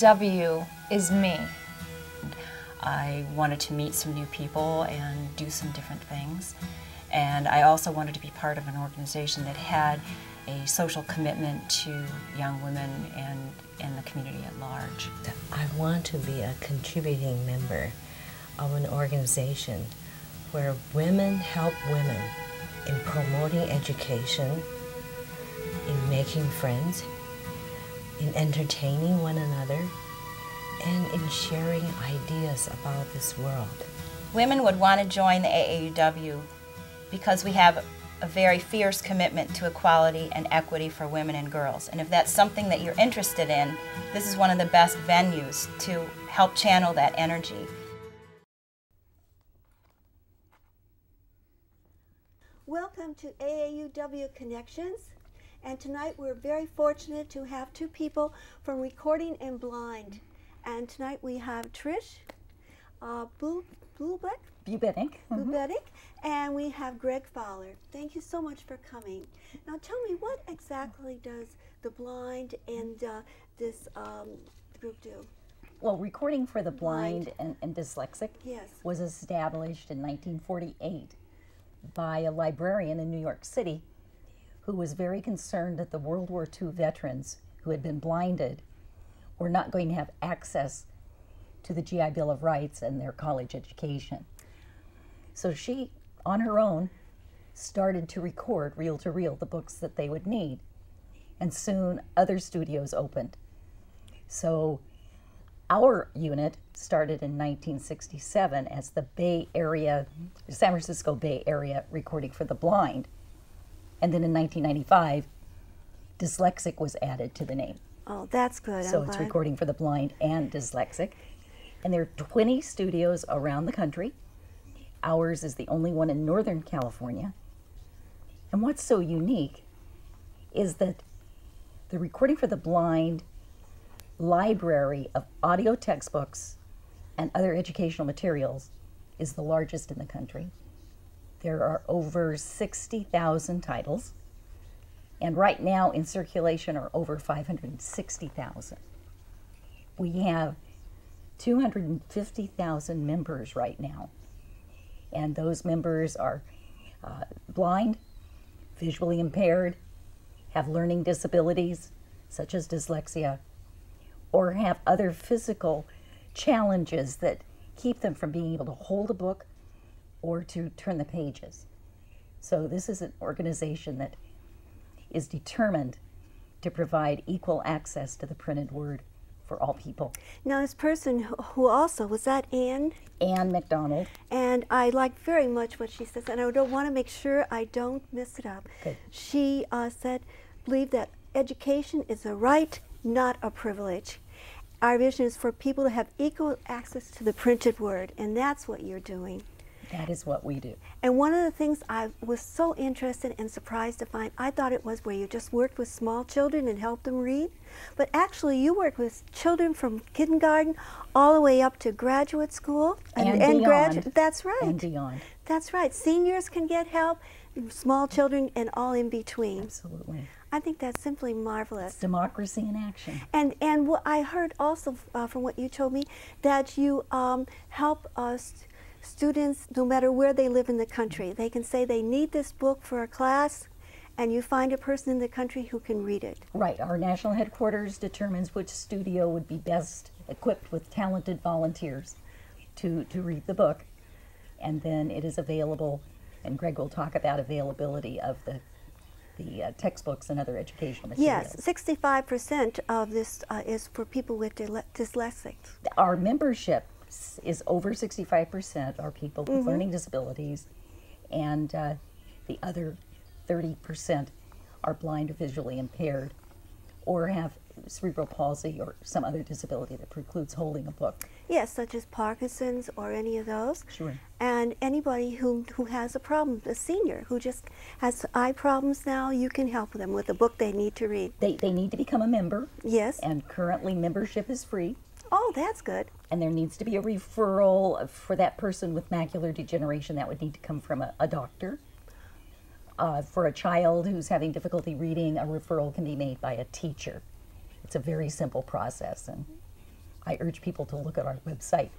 AAUW is me. I wanted to meet some new people and do some different things. And I also wanted to be part of an organization that had a social commitment to young women and the community at large. I want to be a contributing member of an organization where women help women in promoting education, in making friends, in entertaining one another, and in sharing ideas about this world. Women would want to join the AAUW because we have a very fierce commitment to equality and equity for women and girls. And if that's something that you're interested in, this is one of the best venues to help channel that energy. Welcome to AAUW Connections, and tonight we're very fortunate to have two people from Recording and Blind. And tonight we have Trish Bubenik, and we have Greg Fowler. Thank you so much for coming. Now tell me, what exactly does the blind and this group do? Well, Recording for the Blind and Dyslexic was established in 1948 by a librarian in New York City who was very concerned that the World War II veterans who had been blinded were not going to have access to the GI Bill of Rights and their college education. So she, on her own, started to record reel-to-reel the books that they would need. And soon other studios opened. So our unit started in 1967 as the Bay Area, San Francisco Bay Area Recording for the Blind. And then in 1995, Dyslexic was added to the name. Oh, that's good. So it's Recording for the Blind and Dyslexic. And there are 20 studios around the country. Ours is the only one in Northern California. And what's so unique is that the Recording for the Blind library of audio textbooks and other educational materials is the largest in the country. There are over 60,000 titles, and right now in circulation are over 560,000. We have 250,000 members right now, and those members are blind, visually impaired, have learning disabilities such as dyslexia, or have other physical challenges that keep them from being able to hold a book or to turn the pages. So this is an organization that is determined to provide equal access to the printed word for all people. Now this person who also, was that Anne? Anne McDonald. And I like very much what she says, and I don't want to make sure I don't mess it up. Good. She believe that education is a right, not a privilege. Our vision is for people to have equal access to the printed word, and that's what you're doing. That is what we do. And one of the things I was so interested and surprised to find, I thought it was where you just worked with small children and helped them read, but actually you work with children from kindergarten all the way up to graduate school and beyond. That's right. And beyond. That's right. Seniors can get help, small children, and all in between. Absolutely. I think that's simply marvelous. It's democracy in action. And what I heard also from what you told me, that you help students, no matter where they live in the country. They can say they need this book for a class, and you find a person in the country who can read it. Right. Our national headquarters determines which studio would be best equipped with talented volunteers to read the book. And then it is available, and Greg will talk about availability of the textbooks and other educational materials. Yes, 65% of this is for people with dyslexic. Our membership is over 65% are people with learning disabilities, and the other 30% are blind or visually impaired or have cerebral palsy or some other disability that precludes holding a book. Yes, such as Parkinson's or any of those. Sure. And anybody who has a problem, a senior who just has eye problems now, you can help them with a book they need to read. They need to become a member. Yes. And currently membership is free. Oh, that's good. And there needs to be a referral for that person with macular degeneration. That would need to come from a doctor. For a child who's having difficulty reading, a referral can be made by a teacher. It's a very simple process, and I urge people to look at our website.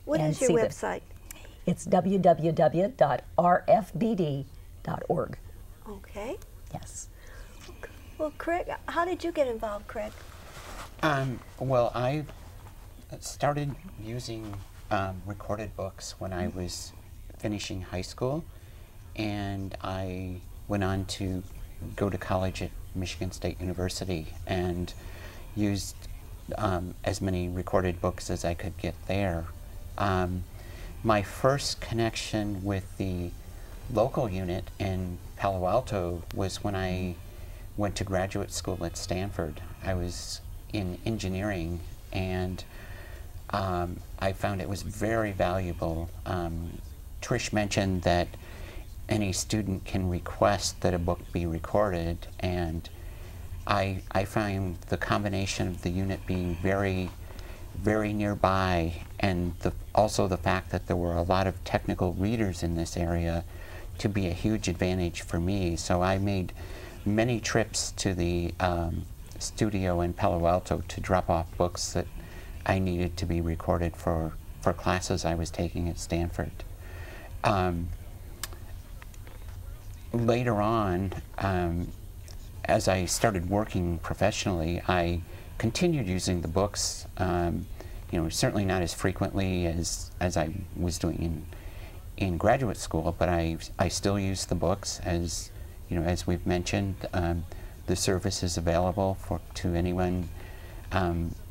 What is your website? It's www.rfbd.org. Okay. Yes. Well, Craig, how did you get involved, Craig? Well, I started using recorded books when I was finishing high school, and I went on to go to college at Michigan State University and used as many recorded books as I could get there. My first connection with the local unit in Palo Alto was when I went to graduate school at Stanford. I was in engineering, and I found it was very valuable. Trish mentioned that any student can request that a book be recorded, and I found the combination of the unit being very, very nearby, and also the fact that there were a lot of technical readers in this area to be a huge advantage for me. So I made many trips to the studio in Palo Alto to drop off books that I needed to be recorded for classes I was taking at Stanford. Later on, as I started working professionally, I continued using the books, you know, certainly not as frequently as I was doing in graduate school, but I still use the books. As you know, as we've mentioned, the service is available to anyone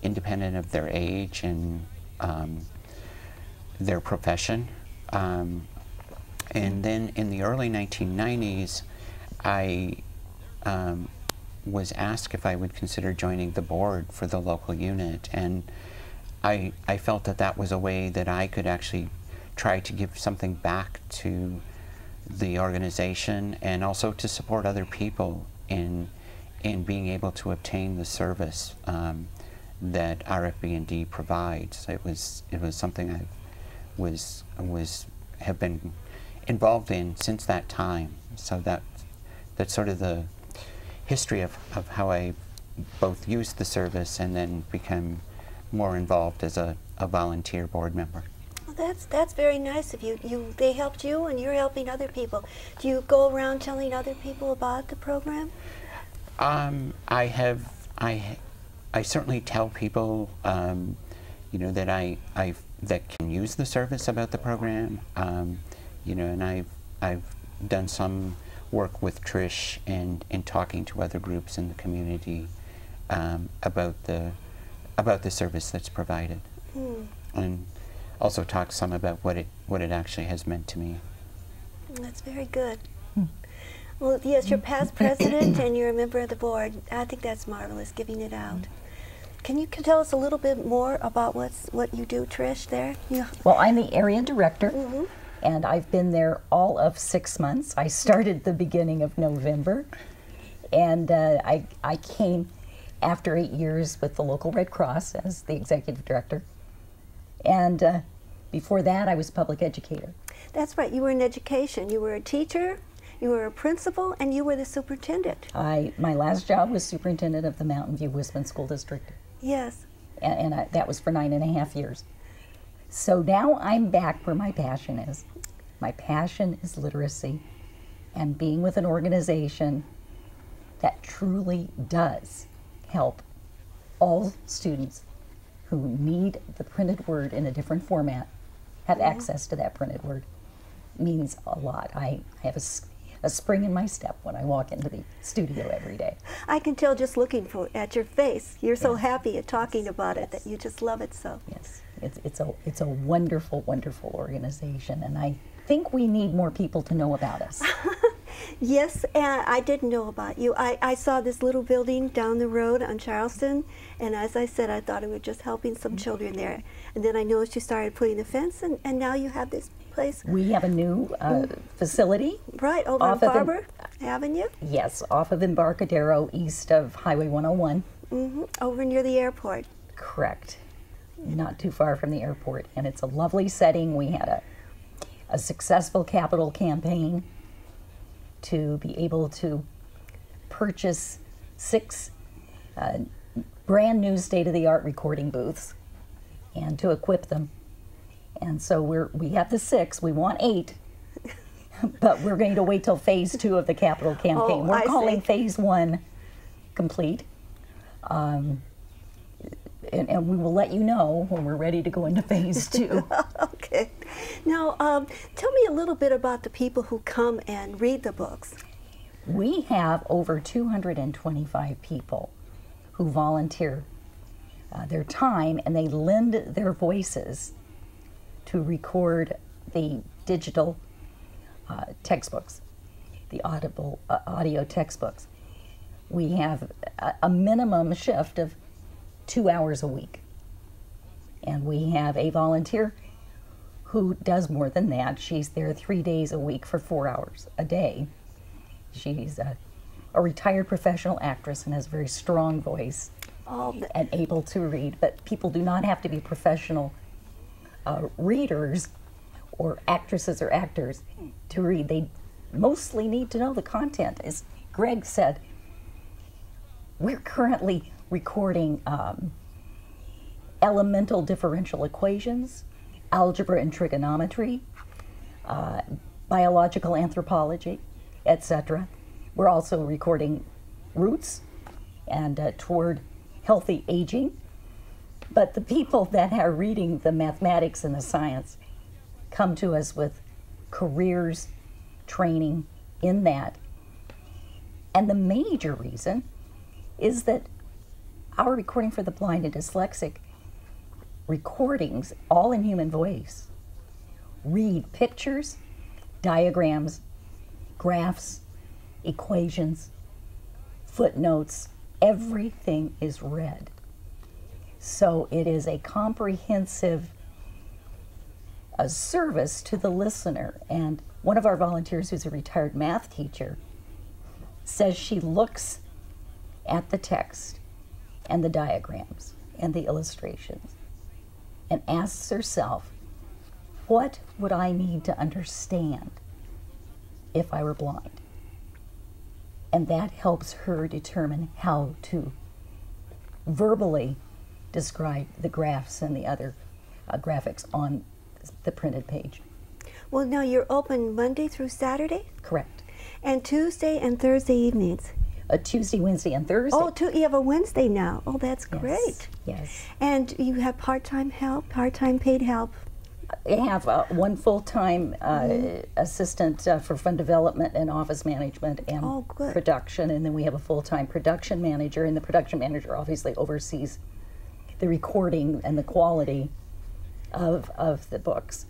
independent of their age and their profession. And then in the early 1990s, I was asked if I would consider joining the board for the local unit, and I felt that that was a way that I could actually try to give something back to the organization and also to support other people in being able to obtain the service that RFB&D provides. It was something I have been involved in since that time. So that's sort of the history of how I both used the service and then become more involved as a volunteer board member. Well, that's very nice of you. They helped you, and you're helping other people. Do you go around telling other people about the program? I certainly tell people, you know, that that can use the service about the program. You know, and I've done some work with Trish and in talking to other groups in the community about the service that's provided, and also talk some about what it actually has meant to me. That's very good. Well, yes, you're past president and you're a member of the board. I think that's marvelous, giving it out. Can you tell us a little bit more about what you do, Trish, there? Yeah. Well, I'm the area director, and I've been there all of 6 months. I started the beginning of November, and I came after 8 years with the local Red Cross as the executive director. And before that, I was a public educator. That's right. You were in education. You were a teacher, you were a principal, and you were the superintendent. My last job was superintendent of the Mountain View Wisman School District. Yes. And that was for 9.5 years. So now I'm back where my passion is. My passion is literacy and being with an organization that truly does help all students who need the printed word in a different format have access to that printed word. Means a lot. I have a spring in my step when I walk into the studio every day. I can tell just looking at your face. You're so happy at talking about it that you just love it so. Yes, it's a wonderful, wonderful organization, and I think we need more people to know about us. Yes, and I didn't know about you. I saw this little building down the road on Charleston, and as I said, I thought it was just helping some children there. And then I noticed you started putting the fence, and now you have this place. We have a new facility. Right, over on Barber Avenue? Yes, off of Embarcadero, east of Highway 101. Over near the airport. Correct. Not too far from the airport, and it's a lovely setting. We had a successful capital campaign to be able to purchase 6 brand new state-of-the-art recording booths and to equip them. And so we have the 6, we want 8, but we're going to wait till phase 2 of the capital campaign. We're calling phase 1 complete. And we will let you know when we're ready to go into phase 2. Okay. Now, tell me a little bit about the people who come and read the books. We have over 225 people who volunteer their time, and they lend their voices to record the digital textbooks, the audio textbooks. We have a minimum shift of 2 hours a week. And we have a volunteer who does more than that. She's there 3 days a week for 4 hours a day. She's a retired professional actress and has a very strong voice and able to read. But people do not have to be professional readers or actresses or actors to read. They mostly need to know the content. As Greg said, we're currently recording elemental differential equations, algebra and trigonometry, biological anthropology, etc. We're also recording roots and toward healthy aging. But the people that are reading the mathematics and the science come to us with careers, training in that. And the major reason is that our Recording for the Blind and Dyslexic recordings, all in human voice, read pictures, diagrams, graphs, equations, footnotes, everything is read. So it is a comprehensive service to the listener. And one of our volunteers, who's a retired math teacher, says she looks at the text and the diagrams and the illustrations and asks herself, what would I need to understand if I were blind? And that helps her determine how to verbally describe the graphs and the other graphics on the printed page. Well, now you're open Monday through Saturday? Correct. And Tuesday and Thursday evenings? Tuesday, Wednesday, and Thursday. Oh, you have a Wednesday now. Oh, that's great. Yes. And you have part-time help, part-time paid help? I have one full-time assistant for fund development and office management and production, and then we have a full-time production manager, and the production manager obviously oversees the recording and the quality of the books.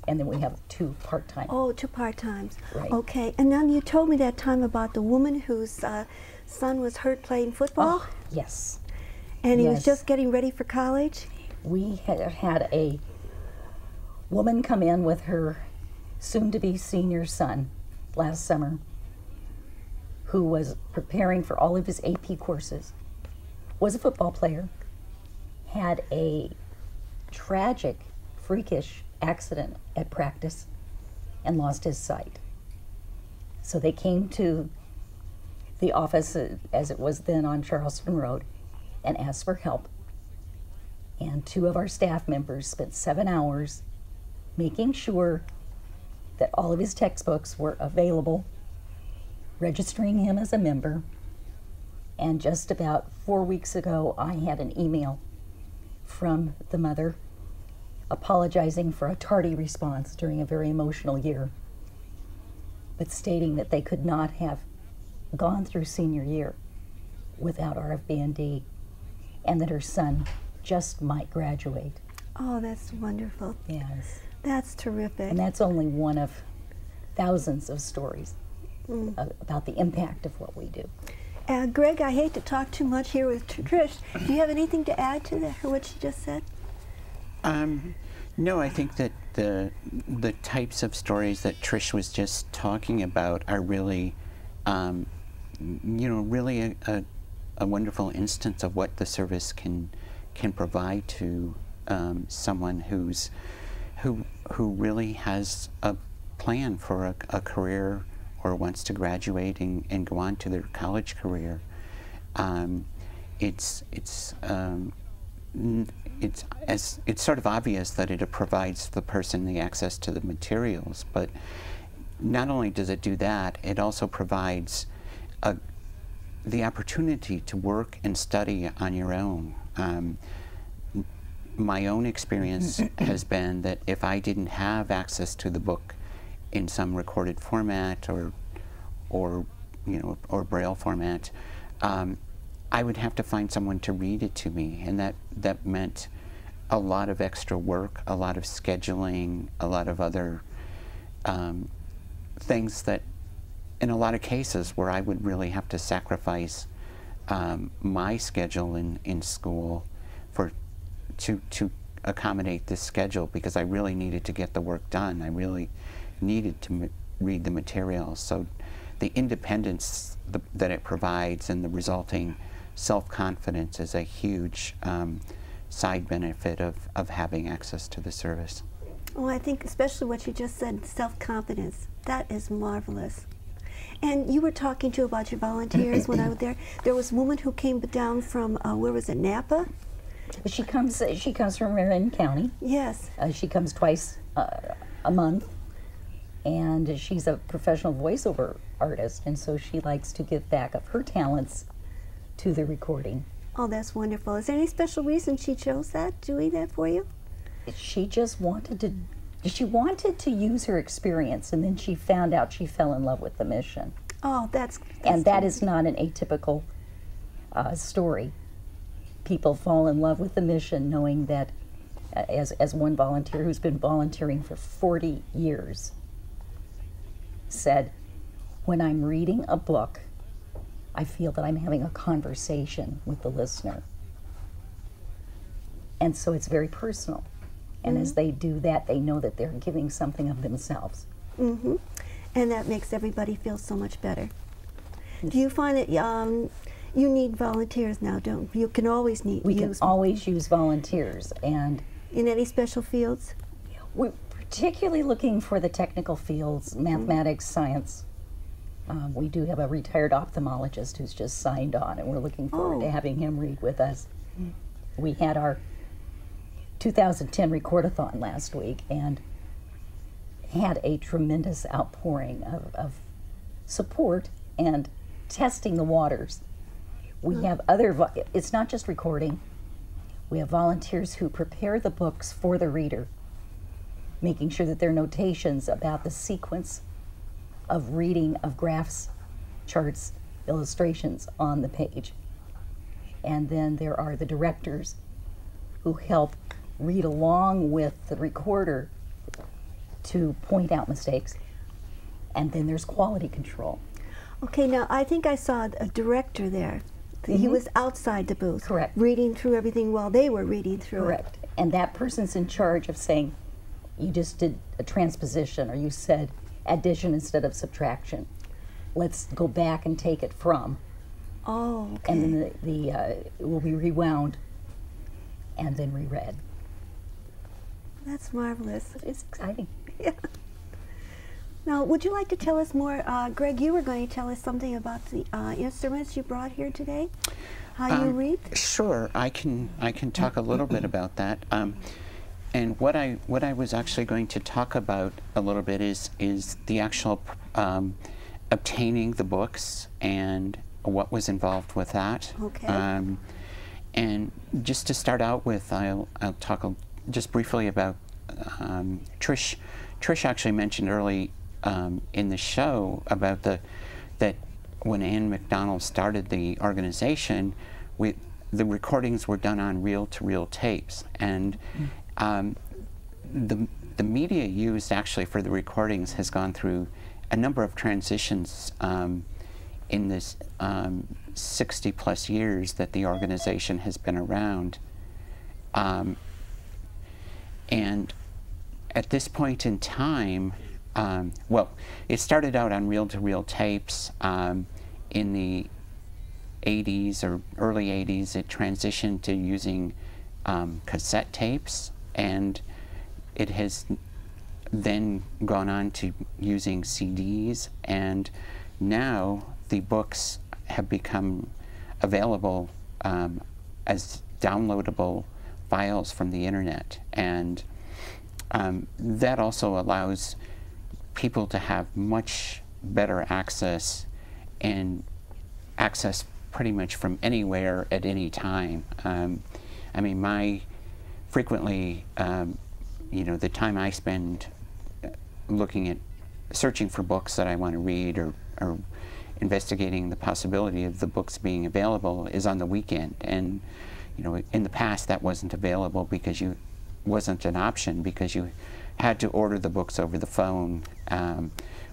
And then we have 2 part-time. Oh, 2 part-times. Right. Okay. And then you told me that time about the woman whose son was hurt playing football? Oh, yes. And he was just getting ready for college? We had a woman come in with her soon-to-be senior son last summer who was preparing for all of his AP courses, was a football player, had a tragic, freakish accident at practice and lost his sight. So they came to the office, as it was then on Charleston Road, and asked for help. And 2 of our staff members spent 7 hours making sure that all of his textbooks were available, registering him as a member. And just about 4 weeks ago, I had an email from the mother apologizing for a tardy response during a very emotional year, but stating that they could not have gone through senior year without RFB&D, and that her son just might graduate. Oh, that's wonderful. Yes. That's terrific. And that's only one of thousands of stories about the impact of what we do. Greg, I hate to talk too much here with Trish. Do you have anything to add to that, what she just said? No, I think that the types of stories that Trish was just talking about are really, really a wonderful instance of what the service can provide to someone who really has a plan for a career or wants to graduate and go on to their college career. It's it's sort of obvious that it provides the person the access to the materials, but not only does it do that, it also provides the opportunity to work and study on your own. My own experience has been that if I didn't have access to the book in some recorded format or Braille format, I would have to find someone to read it to me, and that meant a lot of extra work, a lot of scheduling, a lot of other things that, in a lot of cases, where I would really have to sacrifice my schedule in school to accommodate this schedule, because I really needed to get the work done. I really needed to read the material. So the independence that it provides and the resulting self-confidence is a huge side benefit of having access to the service. Oh, I think especially what you just said, self-confidence, that is marvelous. And you were talking too about your volunteers when I was there. There was a woman who came down from, where was it, Napa? She comes from Marin County. Yes. She comes twice a month, and she's a professional voiceover artist, and so she likes to give back of her talents to the recording. Oh, that's wonderful. Is there any special reason she chose that, doing that for you? She just wanted to use her experience, and then she found out she fell in love with the mission. Oh, that's and that is not an atypical story. People fall in love with the mission knowing that, as one volunteer who's been volunteering for 40 years said, when I'm reading a book, I feel that I'm having a conversation with the listener. And so it's very personal. And as they do that, they know that they're giving something of themselves. Mm-hmm. And that makes everybody feel so much better. Do you find that you need volunteers now, don't you? You can always We can always use volunteers. And in any special fields? We're particularly looking for the technical fields, mathematics, science. We do have a retired ophthalmologist who's just signed on, and we're looking forward to having him read with us. We had our 2010 recordathon last week and had a tremendous outpouring of support and testing the waters. We have it's not just recording. We have volunteers who prepare the books for the reader, making sure that there are notations about the sequence of reading of graphs, charts, illustrations on the page. And then there are the directors who help read along with the recorder to point out mistakes. And then there's quality control. Okay, now I think I saw a director there. He was outside the booth. Correct. Reading through everything while they were reading through Correct. And that person's in charge of saying, you just did a transposition, or you said addition instead of subtraction. Let's go back and take it from. Oh, okay. And then it will be rewound and then reread. That's marvelous. It's exciting. Yeah. Now, would you like to tell us more? Greg, you were going to tell us something about the instruments you brought here today. How you read? Sure, I can talk a little bit about that. And what I was actually going to talk about a little bit is the actual obtaining the books and what was involved with that. Okay. And just to start out with, I'll talk just briefly about Trish. Trish actually mentioned early in the show about that when Ann McDonald started the organization, the recordings were done on reel-to-reel tapes, and the media used actually for the recordings has gone through a number of transitions in this 60-plus years that the organization has been around. And at this point in time, well, it started out on reel-to-reel tapes. In the 80s or early 80s, it transitioned to using cassette tapes, and it has then gone on to using CDs, and now the books have become available as downloadable files from the internet, and that also allows people to have much better access, and access pretty much from anywhere at any time. I mean, frequently, you know, the time I spend looking at, searching for books that I want to read, or investigating the possibility of the books being available, is on the weekend. And you know, in the past that wasn't available because wasn't an option, because you had to order the books over the phone.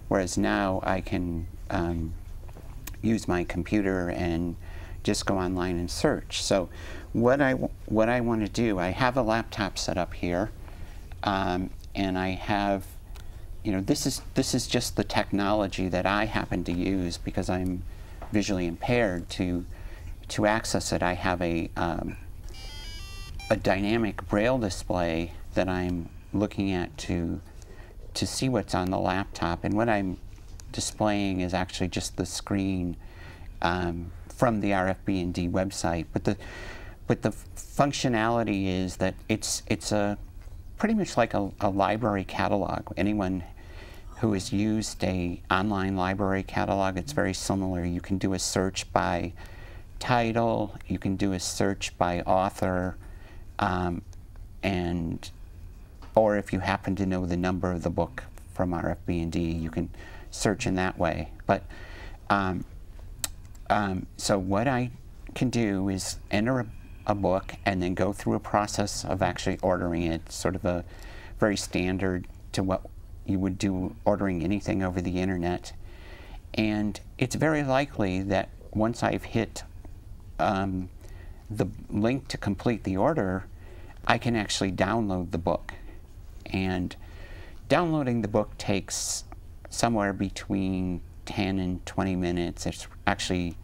Whereas now I can use my computer and just go online and search. So what I want to do, I have a laptop set up here, and I have, you know, this is just the technology that I happen to use because I'm visually impaired. To access it, I have a dynamic Braille display that I'm looking at to see what's on the laptop, and what I'm displaying is actually just the screen from the RFB&D website. But the functionality is that it's pretty much like a library catalog. Anyone who has used a online library catalog, it's very similar. You can do a search by title, you can do a search by author, or if you happen to know the number of the book from RFB&D, you can search in that way. But so what I can do is enter a book and then go through a process of actually ordering it, sort of a very standard to what you would do ordering anything over the internet. And it's very likely that once I've hit the link to complete the order, I can actually download the book. And downloading the book takes somewhere between 10 and 20 minutes. It's actually,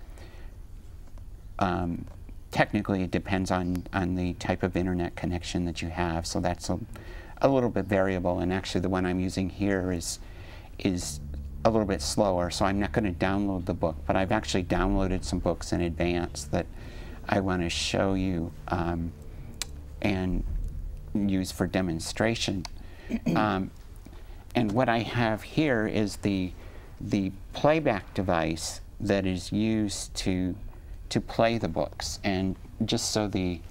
technically it depends on the type of internet connection that you have, so that's a little bit variable. And actually the one I'm using here is a little bit slower, so I'm not going to download the book, but I've actually downloaded some books in advance that I want to show you and use for demonstration. And what I have here is the playback device that is used to play the books. And just so the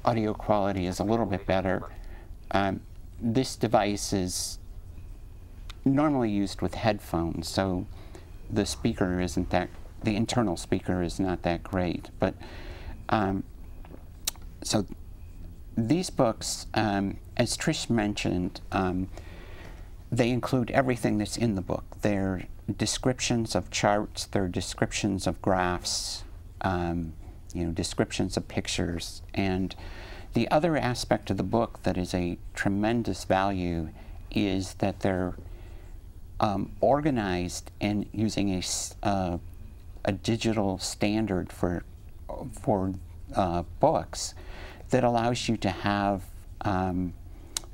audio quality is a little bit better, this device is normally used with headphones, so the speaker isn't that, the internal speaker is not that great. But so these books, as Trish mentioned, they include everything that's in the book. They're descriptions of charts, they're descriptions of graphs, you know, descriptions of pictures. And the other aspect of the book that is a tremendous value is that they're organized and using a digital standard for books that allows you to have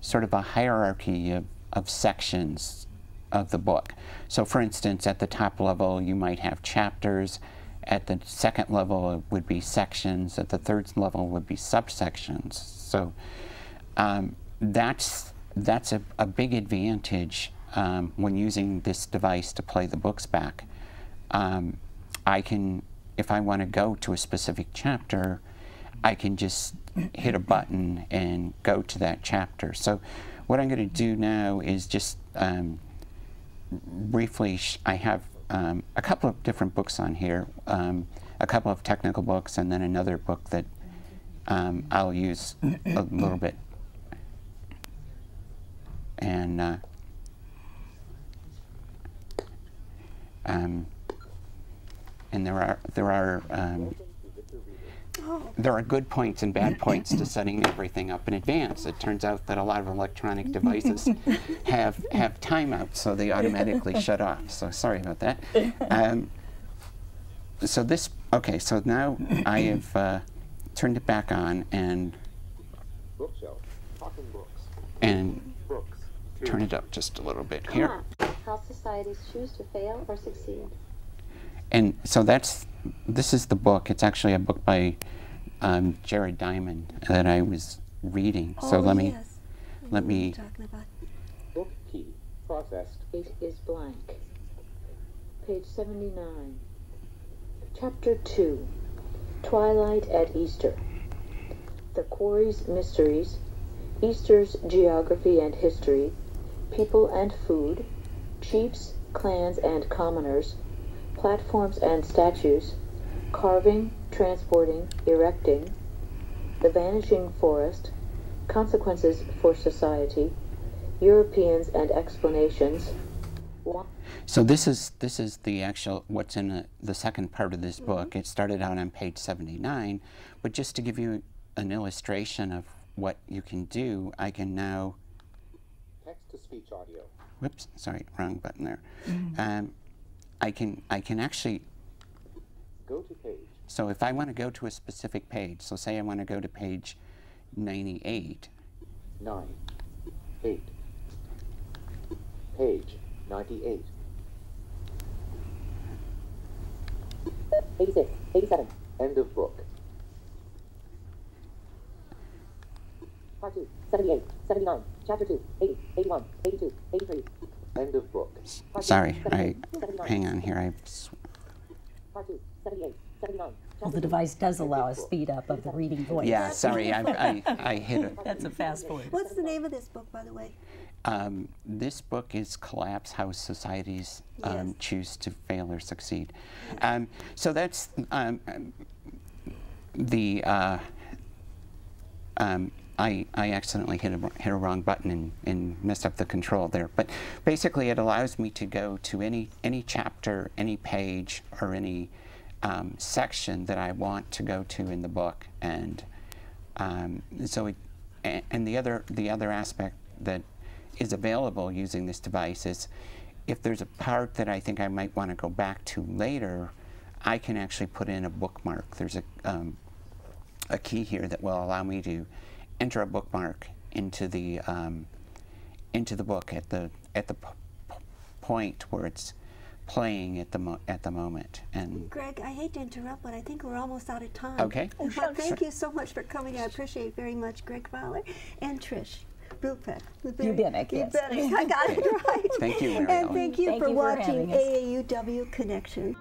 sort of a hierarchy of sections of the book. So for instance, at the top level you might have chapters, at the second level it would be sections, at the third level would be subsections. So that's a big advantage when using this device to play the books back. I can, if I want to go to a specific chapter, I can just hit a button and go to that chapter. So what I'm going to do now is just briefly, I have a couple of different books on here, a couple of technical books, and then another book that I'll use a little bit. And there are good points and bad points to setting everything up in advance. It turns out that a lot of electronic devices have timeouts, so they automatically shut off. So sorry about that. So this, okay, so now I have turned it back on and turn it up just a little bit here. How societies choose to fail or succeed. And so this is the book. It's actually a book by Jared Diamond that I was reading. Oh, So let me, yes. let me. Talking about. Book key processed. It is blank. Page 79. Chapter 2. Twilight at Easter. The Quarry's Mysteries, Easter's Geography and History, People and Food, Chiefs, Clans and Commoners, Platforms and Statues, Carving, Transporting, Erecting, The Vanishing Forest, Consequences for Society, Europeans and Explanations. So this is the actual what's in the second part of this book. It started out on page 79, but just to give you an illustration of what you can do, I can now. Text to speech audio. Whoops, sorry, wrong button there. I can actually. Go to page. So if I want to go to a specific page, so say I want to go to page 98. 9. 8. Page 98. 86, 87. End of book. Part 2, 78, 79, Chapter 2, 80, 81, 82, 83. End of book. Sorry, hang on here. Part 2, 78, 79. Well, the device does allow a speed up of the reading voice. Yeah, sorry, I hit it. That's a fast forward. What's the name of this book, by the way? This book is Collapse: How Societies Yes. Choose to Fail or Succeed. So that's the. I accidentally hit a wrong button and messed up the control there. But basically, it allows me to go to any chapter, any page, or any section that I want to go to in the book, and so the other aspect that is available using this device is if there's a part that I think I might want to go back to later, I can actually put in a bookmark. There's a key here that will allow me to enter a bookmark into the book at the point where it's playing at the moment. And Greg, I hate to interrupt, but I think we're almost out of time. Okay. But thank you so much for coming. I appreciate very much Greg Fowler and Trish Brupek. Ubinik, yes. I got it right. Thank you, Mary And Ellen. thank you Thank for you for watching having us. AAUW Connection.